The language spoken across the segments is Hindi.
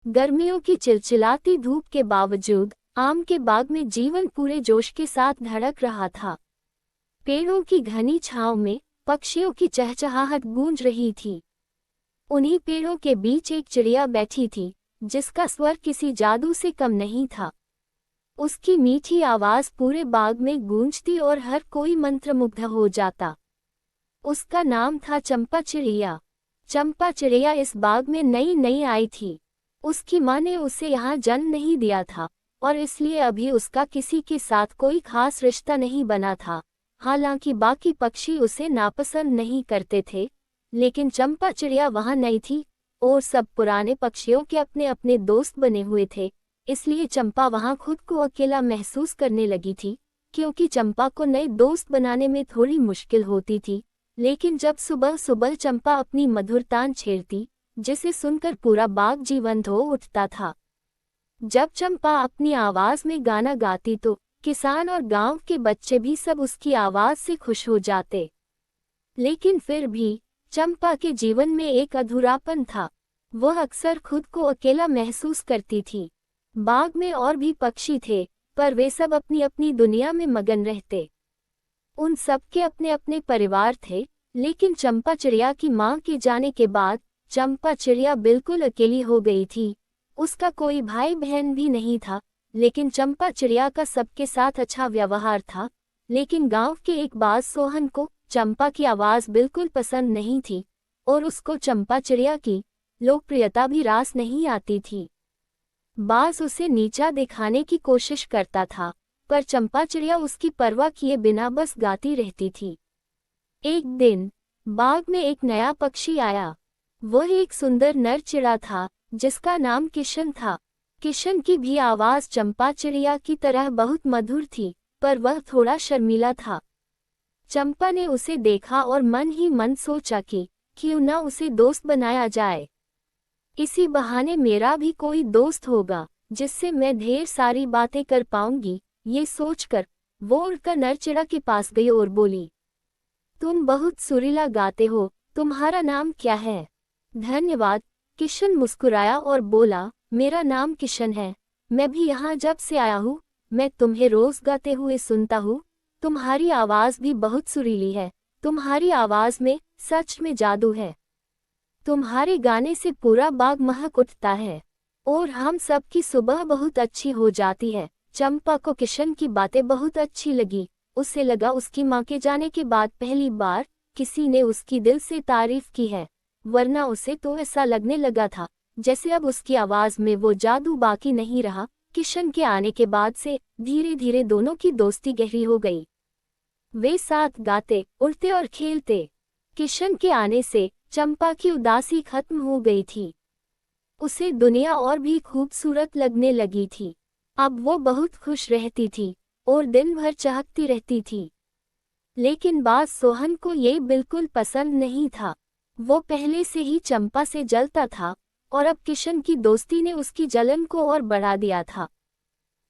गर्मियों की चिलचिलाती धूप के बावजूद आम के बाग में जीवन पूरे जोश के साथ धड़क रहा था। पेड़ों की घनी छांव में पक्षियों की चहचहाहट गूंज रही थी। उन्हीं पेड़ों के बीच एक चिड़िया बैठी थी, जिसका स्वर किसी जादू से कम नहीं था। उसकी मीठी आवाज पूरे बाग में गूंजती और हर कोई मंत्रमुग्ध हो जाता। उसका नाम था चंपा चिड़िया। चंपा चिड़िया इस बाग में नई नई आई थी। उसकी माँ ने उसे यहाँ जन्म नहीं दिया था और इसलिए अभी उसका किसी के साथ कोई खास रिश्ता नहीं बना था। हालांकि बाकी पक्षी उसे नापसंद नहीं करते थे, लेकिन चंपा चिड़िया वहाँ नई थी और सब पुराने पक्षियों के अपने अपने दोस्त बने हुए थे। इसलिए चंपा वहाँ खुद को अकेला महसूस करने लगी थी, क्योंकि चंपा को नए दोस्त बनाने में थोड़ी मुश्किल होती थी। लेकिन जब सुबह सुबह चंपा अपनी मधुर तान छेड़ती, जिसे सुनकर पूरा बाग जीवंत हो उठता था। जब चंपा अपनी आवाज में गाना गाती तो किसान और गांव के बच्चे भी सब उसकी आवाज से खुश हो जाते। लेकिन फिर भी चंपा के जीवन में एक अधूरापन था। वह अक्सर खुद को अकेला महसूस करती थी। बाग में और भी पक्षी थे, पर वे सब अपनी अपनी दुनिया में मगन रहते। उन सब के अपने अपने परिवार थे, लेकिन चंपा चिड़िया की मां के जाने के बाद चंपा चिड़िया बिल्कुल अकेली हो गई थी। उसका कोई भाई बहन भी नहीं था, लेकिन चंपा चिड़िया का सबके साथ अच्छा व्यवहार था। लेकिन गांव के एक बाज सोहन को चंपा की आवाज बिल्कुल पसंद नहीं थी और उसको चंपा चिड़िया की लोकप्रियता भी रास नहीं आती थी। बाज उसे नीचा दिखाने की कोशिश करता था, पर चंपा चिड़िया उसकी परवाह किए बिना बस गाती रहती थी। एक दिन बाग में एक नया पक्षी आया। वह एक सुंदर नर चिड़ा था, जिसका नाम किशन था। किशन की भी आवाज चंपा चिड़िया की तरह बहुत मधुर थी, पर वह थोड़ा शर्मीला था। चंपा ने उसे देखा और मन ही मन सोचा कि क्यों न उसे दोस्त बनाया जाए। इसी बहाने मेरा भी कोई दोस्त होगा, जिससे मैं ढेर सारी बातें कर पाऊंगी। ये सोचकर वो उड़कर नरचिड़ा के पास गई और बोली, तुम बहुत सुरीला गाते हो, तुम्हारा नाम क्या है? धन्यवाद। किशन मुस्कुराया और बोला, मेरा नाम किशन है। मैं भी यहाँ जब से आया हूँ, मैं तुम्हें रोज गाते हुए सुनता हूँ। तुम्हारी आवाज भी बहुत सुरीली है। तुम्हारी आवाज में सच में जादू है। तुम्हारे गाने से पूरा बाग महक उठता है और हम सब की सुबह बहुत अच्छी हो जाती है। चंपा को किशन की बातें बहुत अच्छी लगी। उसे लगा उसकी माँ के जाने के बाद पहली बार किसी ने उसकी दिल से तारीफ की है, वरना उसे तो ऐसा लगने लगा था जैसे अब उसकी आवाज में वो जादू बाकी नहीं रहा। किशन के आने के बाद से धीरे धीरे दोनों की दोस्ती गहरी हो गई। वे साथ गाते, उड़ते और खेलते। किशन के आने से चंपा की उदासी खत्म हो गई थी। उसे दुनिया और भी खूबसूरत लगने लगी थी। अब वो बहुत खुश रहती थी और दिन भर चहकती रहती थी। लेकिन बाज सोहन को ये बिल्कुल पसंद नहीं था। वो पहले से ही चंपा से जलता था और अब किशन की दोस्ती ने उसकी जलन को और बढ़ा दिया था।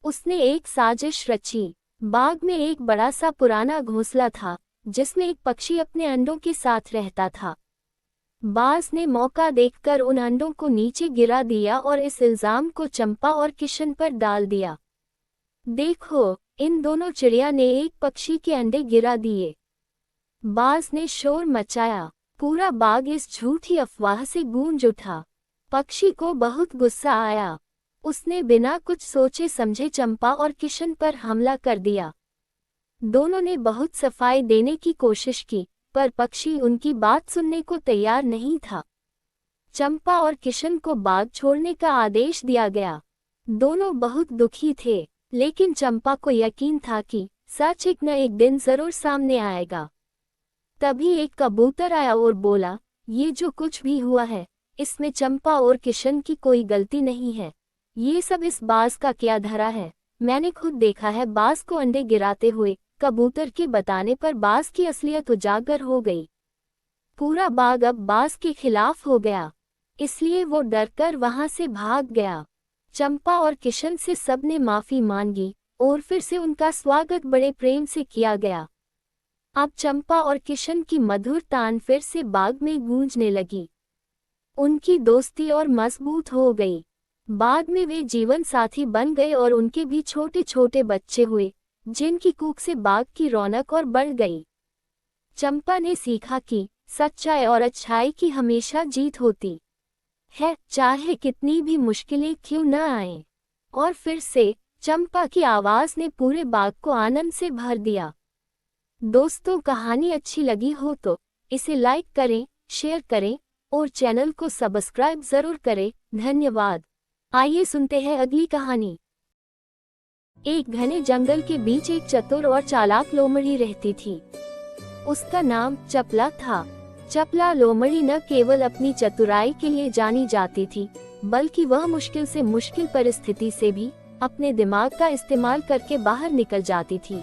उसने एक साजिश रची। बाग में एक बड़ा सा पुराना घोंसला था, जिसमें एक पक्षी अपने अंडों के साथ रहता था। बाज ने मौका देखकर उन अंडों को नीचे गिरा दिया और इस इल्जाम को चंपा और किशन पर डाल दिया। देखो, इन दोनों चिड़िया ने एक पक्षी के अंडे गिरा दिए। बाज ने शोर मचाया। पूरा बाग इस झूठी अफवाह से गूंज उठा। पक्षी को बहुत गुस्सा आया। उसने बिना कुछ सोचे समझे चंपा और किशन पर हमला कर दिया। दोनों ने बहुत सफाई देने की कोशिश की, पर पक्षी उनकी बात सुनने को तैयार नहीं था। चंपा और किशन को बाग छोड़ने का आदेश दिया गया। दोनों बहुत दुखी थे, लेकिन चंपा को यकीन था कि सच एक न एक दिन जरूर सामने आएगा। तभी एक कबूतर आया और बोला, ये जो कुछ भी हुआ है, इसमें चंपा और किशन की कोई गलती नहीं है। ये सब इस बाज का क्या धरा है। मैंने खुद देखा है बाज को अंडे गिराते हुए। कबूतर के बताने पर बाज की असलियत उजागर हो गई। पूरा बाग अब बाज के खिलाफ हो गया, इसलिए वो डरकर वहां से भाग गया। चंपा और किशन से सबने माफी मांगी और फिर से उनका स्वागत बड़े प्रेम से किया गया। अब चंपा और किशन की मधुर तान फिर से बाग में गूंजने लगी। उनकी दोस्ती और मजबूत हो गई। बाद में वे जीवन साथी बन गए और उनके भी छोटे छोटे बच्चे हुए, जिनकी कूक से बाग की रौनक और बढ़ गई। चंपा ने सीखा कि सच्चाई और अच्छाई की हमेशा जीत होती है, चाहे कितनी भी मुश्किलें क्यों न आएं। और फिर से चंपा की आवाज ने पूरे बाग को आनंद से भर दिया। दोस्तों, कहानी अच्छी लगी हो तो इसे लाइक करें, शेयर करें और चैनल को सब्सक्राइब जरूर करें। धन्यवाद। आइए सुनते हैं अगली कहानी। एक घने जंगल के बीच एक चतुर और चालाक लोमड़ी रहती थी। उसका नाम चपला था। चपला लोमड़ी न केवल अपनी चतुराई के लिए जानी जाती थी, बल्कि वह मुश्किल से मुश्किल परिस्थिति से भी अपने दिमाग का इस्तेमाल करके बाहर निकल जाती थी।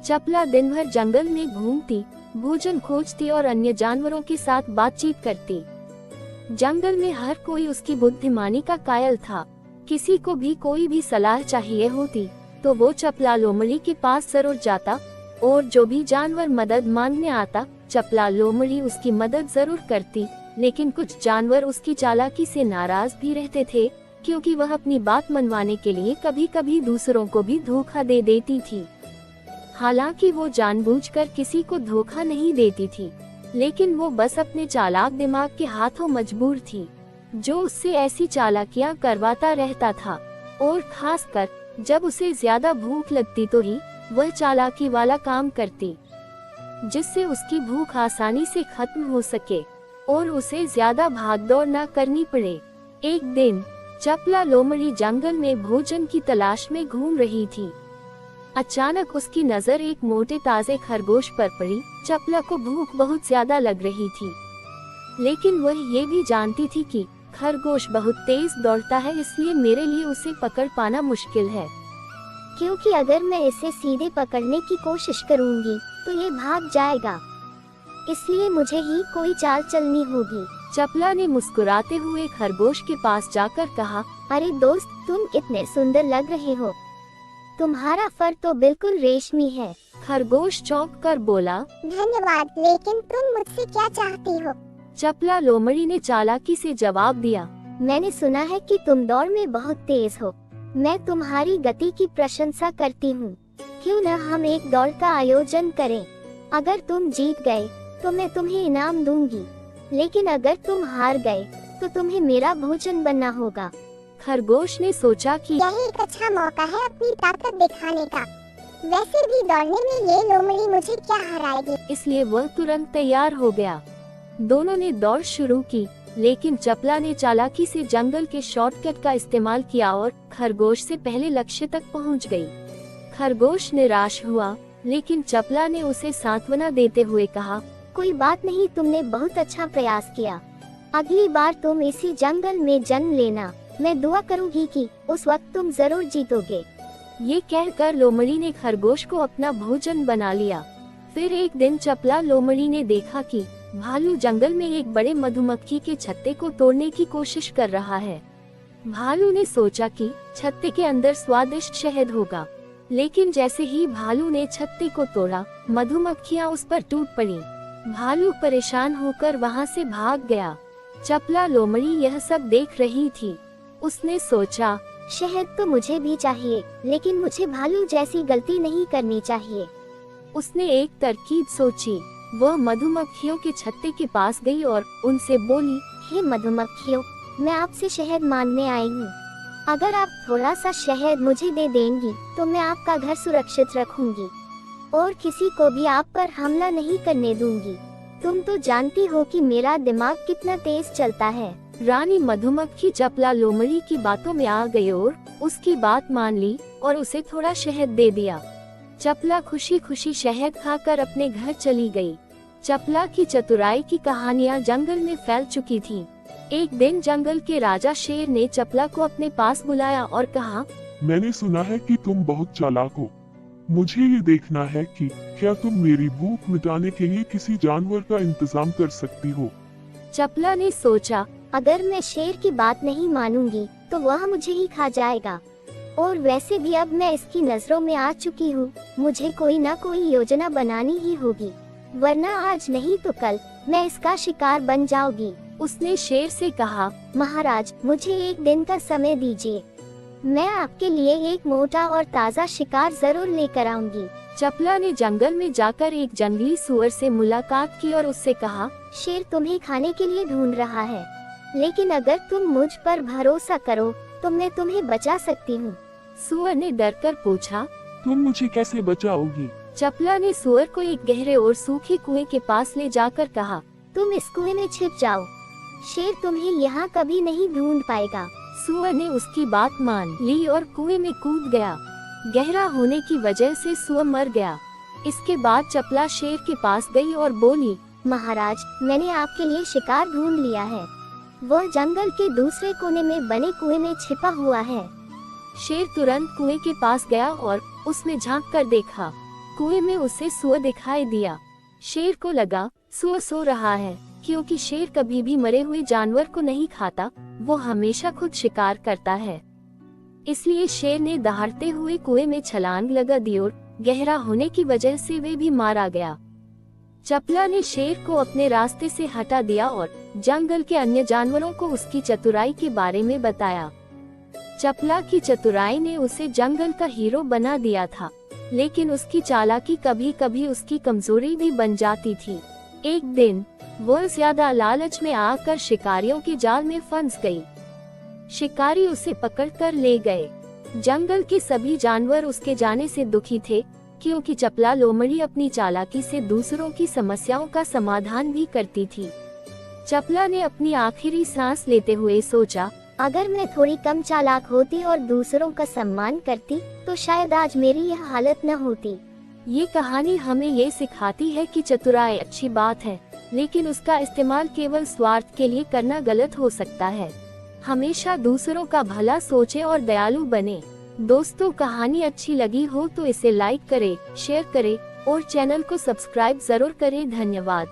चपला दिन भर जंगल में घूमती, भोजन खोजती और अन्य जानवरों के साथ बातचीत करती। जंगल में हर कोई उसकी बुद्धिमानी का कायल था। किसी को भी कोई भी सलाह चाहिए होती तो वो चपला लोमड़ी के पास जरूर जाता, और जो भी जानवर मदद मांगने आता चपला लोमड़ी उसकी मदद जरूर करती। लेकिन कुछ जानवर उसकी चालाकी से नाराज भी रहते थे, क्योंकि वह अपनी बात मनवाने के लिए कभी कभी दूसरों को भी धोखा दे देती थी। हालांकि वो जानबूझकर किसी को धोखा नहीं देती थी, लेकिन वो बस अपने चालाक दिमाग के हाथों मजबूर थी, जो उससे ऐसी चालाकियां करवाता रहता था। और खासकर जब उसे ज्यादा भूख लगती तो ही वह चालाकी वाला काम करती, जिससे उसकी भूख आसानी से खत्म हो सके और उसे ज्यादा भागदौड़ न करनी पड़े। एक दिन चपला लोमड़ी जंगल में भोजन की तलाश में घूम रही थी। अचानक उसकी नजर एक मोटे ताजे खरगोश पर पड़ी। चपला को भूख बहुत ज्यादा लग रही थी, लेकिन वह ये भी जानती थी कि खरगोश बहुत तेज दौड़ता है, इसलिए मेरे लिए उसे पकड़ पाना मुश्किल है। क्योंकि अगर मैं इसे सीधे पकड़ने की कोशिश करूंगी तो ये भाग जाएगा, इसलिए मुझे ही कोई चाल चलनी होगी। चपला ने मुस्कुराते हुए खरगोश के पास जाकर कहा, अरे दोस्त, तुम कितने सुंदर लग रहे हो। तुम्हारा फर तो बिल्कुल रेशमी है। खरगोश चौंक कर बोला, धन्यवाद, लेकिन तुम मुझसे क्या चाहती हो? चपला लोमड़ी ने चालाकी से जवाब दिया, मैंने सुना है कि तुम दौड़ में बहुत तेज हो। मैं तुम्हारी गति की प्रशंसा करती हूँ। क्यों न हम एक दौड़ का आयोजन करें? अगर तुम जीत गए तो मैं तुम्हें इनाम दूंगी, लेकिन अगर तुम हार गए तो तुम्हें मेरा भोजन बनना होगा। खरगोश ने सोचा कि यही एक अच्छा मौका है अपनी ताकत दिखाने का। वैसे भी दौड़ने में ये लोमड़ी मुझे क्या हराएगी, इसलिए वह तुरंत तैयार हो गया। दोनों ने दौड़ शुरू की, लेकिन चपला ने चालाकी से जंगल के शॉर्टकट का इस्तेमाल किया और खरगोश से पहले लक्ष्य तक पहुंच गई। खरगोश निराश हुआ, लेकिन चपला ने उसे सांत्वना देते हुए कहा, कोई बात नहीं, तुमने बहुत अच्छा प्रयास किया। अगली बार तुम इसी जंगल में जन्म लेना। मैं दुआ करूंगी कि उस वक्त तुम जरूर जीतोगे। ये कहकर लोमड़ी ने खरगोश को अपना भोजन बना लिया। फिर एक दिन चपला लोमड़ी ने देखा कि भालू जंगल में एक बड़े मधुमक्खी के छत्ते को तोड़ने की कोशिश कर रहा है। भालू ने सोचा कि छत्ते के अंदर स्वादिष्ट शहद होगा, लेकिन जैसे ही भालू ने छत्ते को तोड़ा, मधुमक्खियां उस पर टूट पड़ी। भालू परेशान होकर वहां से भाग गया। चपला लोमड़ी यह सब देख रही थी। उसने सोचा, शहद तो मुझे भी चाहिए, लेकिन मुझे भालू जैसी गलती नहीं करनी चाहिए। उसने एक तरकीब सोची। वह मधुमक्खियों के छत्ते के पास गई और उनसे बोली, हे मधुमक्खियों, मैं आपसे शहद मांगने आई हूँ। अगर आप थोड़ा सा शहद मुझे दे देंगी तो मैं आपका घर सुरक्षित रखूंगी और किसी को भी आप पर हमला नहीं करने दूंगी। तुम तो जानती हो कि मेरा दिमाग कितना तेज चलता है। रानी मधुमक्खी चपला लोमड़ी की बातों में आ गई और उसकी बात मान ली और उसे थोड़ा शहद दे दिया। चपला खुशी खुशी शहद खाकर अपने घर चली गई। चपला की चतुराई की कहानियां जंगल में फैल चुकी थीं। एक दिन जंगल के राजा शेर ने चपला को अपने पास बुलाया और कहा, मैंने सुना है कि तुम बहुत चालाक हो। मुझे ये देखना है कि क्या तुम मेरी भूख मिटाने के लिए किसी जानवर का इंतजाम कर सकती हो। चपला ने सोचा, अगर मैं शेर की बात नहीं मानूंगी तो वह मुझे ही खा जाएगा, और वैसे भी अब मैं इसकी नजरों में आ चुकी हूँ। मुझे कोई ना कोई योजना बनानी ही होगी, वरना आज नहीं तो कल मैं इसका शिकार बन जाऊंगी। उसने शेर से कहा, महाराज, मुझे एक दिन का समय दीजिए। मैं आपके लिए एक मोटा और ताज़ा शिकार जरूर लेकर आऊंगी। चपला ने जंगल में जाकर एक जंगली सुअर से मुलाकात की और उससे कहा, शेर तुम्हें खाने के लिए ढूंढ रहा है, लेकिन अगर तुम मुझ पर भरोसा करो तो मैं तुम्हें बचा सकती हूँ। सुअर ने डरकर पूछा, तुम मुझे कैसे बचाओगी? चपला ने सुअर को एक गहरे और सूखे कुएं के पास ले जाकर कहा, तुम इस कुएं में छिप जाओ, शेर तुम्हें यहाँ कभी नहीं ढूंढ पाएगा। सुअर ने उसकी बात मान ली और कुएं में कूद गया। गहरा होने की वजह से सुअर मर गया। इसके बाद चपला शेर के पास गई और बोली, महाराज, मैंने आपके लिए शिकार ढूंढ लिया है। वह जंगल के दूसरे कोने में बने कुएं में छिपा हुआ है। शेर तुरंत कुएं के पास गया और उसमें झांक कर देखा। कुएं में उसे सुअर दिखाई दिया। शेर को लगा सुअर सो रहा है, क्योंकि शेर कभी भी मरे हुए जानवर को नहीं खाता, वो हमेशा खुद शिकार करता है। इसलिए शेर ने दहाड़ते हुए कुएं में छलांग लगा दी और गहरा होने की वजह से वे भी मारा गया। चपला ने शेर को अपने रास्ते से हटा दिया और जंगल के अन्य जानवरों को उसकी चतुराई के बारे में बताया। चपला की चतुराई ने उसे जंगल का हीरो बना दिया था, लेकिन उसकी चालाकी कभी कभी उसकी कमजोरी भी बन जाती थी। एक दिन वह ज्यादा लालच में आकर शिकारियों के जाल में फंस गई। शिकारी उसे पकड़कर ले गए। जंगल के सभी जानवर उसके जाने से दुखी थे, क्योंकि चपला लोमड़ी अपनी चालाकी से दूसरों की समस्याओं का समाधान भी करती थी। चपला ने अपनी आखिरी सांस लेते हुए सोचा, अगर मैं थोड़ी कम चालाक होती और दूसरों का सम्मान करती तो शायद आज मेरी यह हालत न होती। ये कहानी हमें ये सिखाती है कि चतुराई अच्छी बात है, लेकिन उसका इस्तेमाल केवल स्वार्थ के लिए करना गलत हो सकता है। हमेशा दूसरों का भला सोचें और दयालु बने। दोस्तों, कहानी अच्छी लगी हो तो इसे लाइक करें, शेयर करें और चैनल को सब्सक्राइब जरूर करें। धन्यवाद।